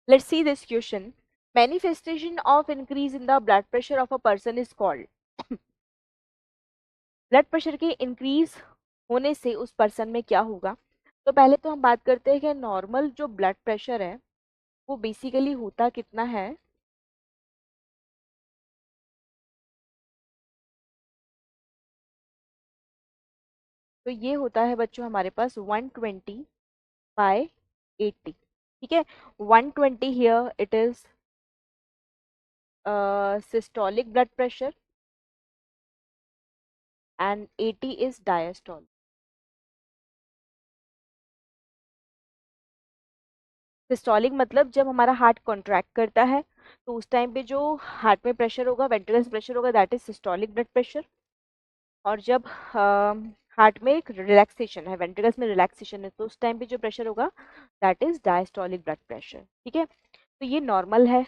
Let's see this question. Manifestation of increase in the blood pressure of a person is called. Blood pressure के increase होने से उस person में क्या होगा? तो पहले तो हम बात करते हैं कि नॉर्मल जो ब्लड प्रेशर है वो बेसिकली होता कितना है? तो ये होता है बच्चों हमारे पास 120/80। ठीक है, 120 here it is systolic blood pressure and 80 is diastolic. Systolic मतलब जब हमारा हार्ट कॉन्ट्रैक्ट करता है तो उस टाइम पे जो हार्ट में प्रेशर होगा, वेंट्रिकल्स प्रेशर होगा, that is systolic blood pressure. और जब हार्ट में एक रिलैक्सेशन है, वेंट्रिकल्स में रिलैक्सेशन है, तो उस टाइम पे जो प्रेशर होगा that is diastolic blood pressure. ठीक है, तो ये नॉर्मल है।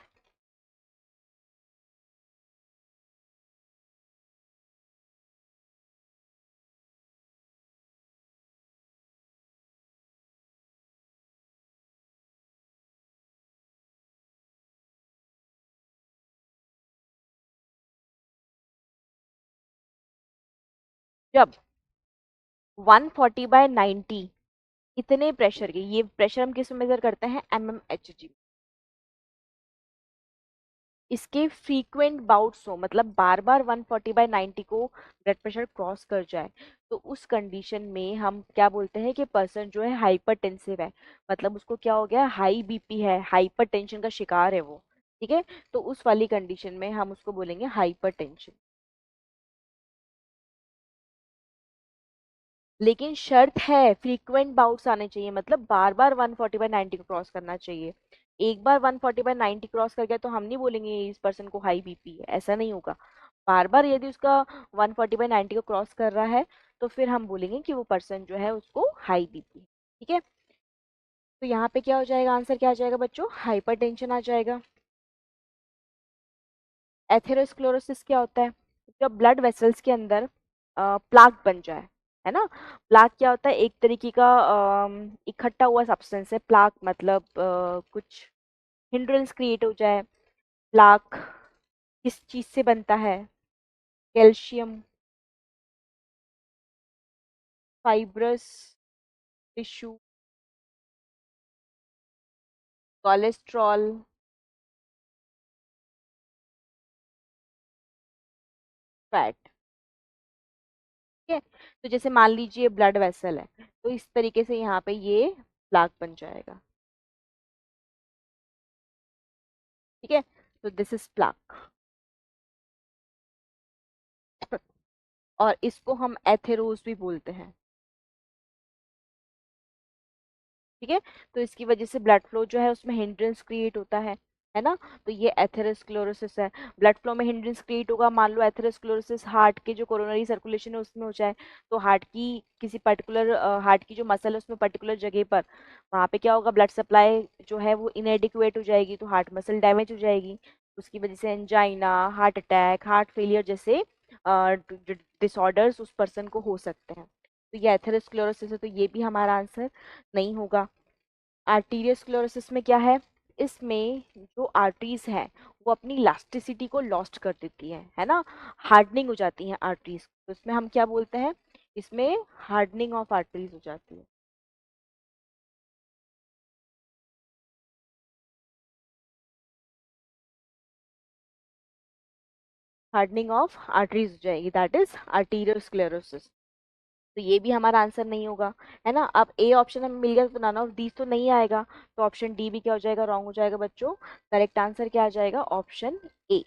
जब 140/90 इतने प्रेशर के, ये प्रेशर हम किस में मेजर करते हैं? mmHg। इसके फ्रीक्वेंट बाउट्स हो, मतलब बार बार 140/90 को ब्लड प्रेशर क्रॉस कर जाए, तो उस कंडीशन में हम क्या बोलते हैं कि पर्सन जो है हाइपरटेंसिव है, मतलब उसको क्या हो गया? हाई बीपी है, हाइपरटेंशन का शिकार है वो। ठीक है, तो उस वाली कंडीशन में हम उसको बोलेंगे हाइपरटेंशन। लेकिन शर्त है फ्रीक्वेंट बाउट्स आने चाहिए, मतलब बार बार 140/90 को क्रॉस करना चाहिए। एक बार 140/90 क्रॉस कर गया तो हम नहीं बोलेंगे इस पर्सन को हाई बीपी है, ऐसा नहीं होगा। बार बार यदि उसका 140/90 को क्रॉस कर रहा है तो फिर हम बोलेंगे कि वो पर्सन जो है उसको हाई बीपी है। ठीक है, तो यहाँ पे क्या हो जाएगा? आंसर क्या आ जाएगा बच्चों? हाइपरटेंशन आ जाएगा। एथेरोस्क्लेरोसिस क्या होता है? जब ब्लड वेसल्स के अंदर प्लाक बन जाए, है ना। प्लाक क्या होता है? एक तरीके का इकट्ठा हुआ सब्सटेंस है। प्लाक मतलब कुछ हिंड्रेंस क्रिएट हो जाए। प्लाक किस चीज से बनता है? Calcium, fibrous tissue, cholesterol, fat. ठीक है, तो जैसे मान लीजिए ब्लड वेसल है, तो इस तरीके से यहाँ पे ये प्लाक बन जाएगा। ठीक है, तो दिस इज प्लाक। और इसको हम एथेरोस भी बोलते हैं। ठीक है, तो इसकी वजह से ब्लड फ्लो जो है उसमें हिंड्रेंस क्रिएट होता है ना। तो ये एथेरोस्क्लेरोसिस है। ब्लड फ्लो में हिंड्रेंस क्रिएट होगा, मान लो एथेरोस्क्लेरोसिस हार्ट के जो कोरोनरी सर्कुलेशन है उसमें हो जाए, तो हार्ट की किसी पर्टिकुलर हार्ट की जो मसल है उसमें पर्टिकुलर जगह पर वहाँ पे क्या होगा? ब्लड सप्लाई जो है वो इनएडिक्वेट हो जाएगी, तो हार्ट मसल डैमेज हो जाएगी। उसकी वजह से angina, heart attack, heart failure जैसे डिसऑर्डर्स उस पर्सन को हो सकते हैं। तो ये एथेरोस्क्लेरोसिस है, तो ये भी हमारा आंसर नहीं होगा। आर्टीरियोस्क्लेरोसिस में क्या है? इसमें जो आर्टरीज हैं वो अपनी इलास्टिसिटी को लॉस्ट कर देती है ना। हार्डनिंग हो जाती है आर्टरीज, तो इसमें हम क्या बोलते हैं? इसमें हार्डनिंग ऑफ आर्टरीज हो जाती है। हार्डनिंग ऑफ आर्टरीज हो जाएगी, दैट इज आर्टीरियोस्क्लेरोसिस। तो ये भी हमारा आंसर नहीं होगा, है ना। अब ए ऑप्शन हमें मिल गया तो नन ऑफ दीज तो नहीं आएगा, तो ऑप्शन डी भी क्या हो जाएगा? रॉन्ग हो जाएगा बच्चों। करेक्ट आंसर क्या आ जाएगा? Option A.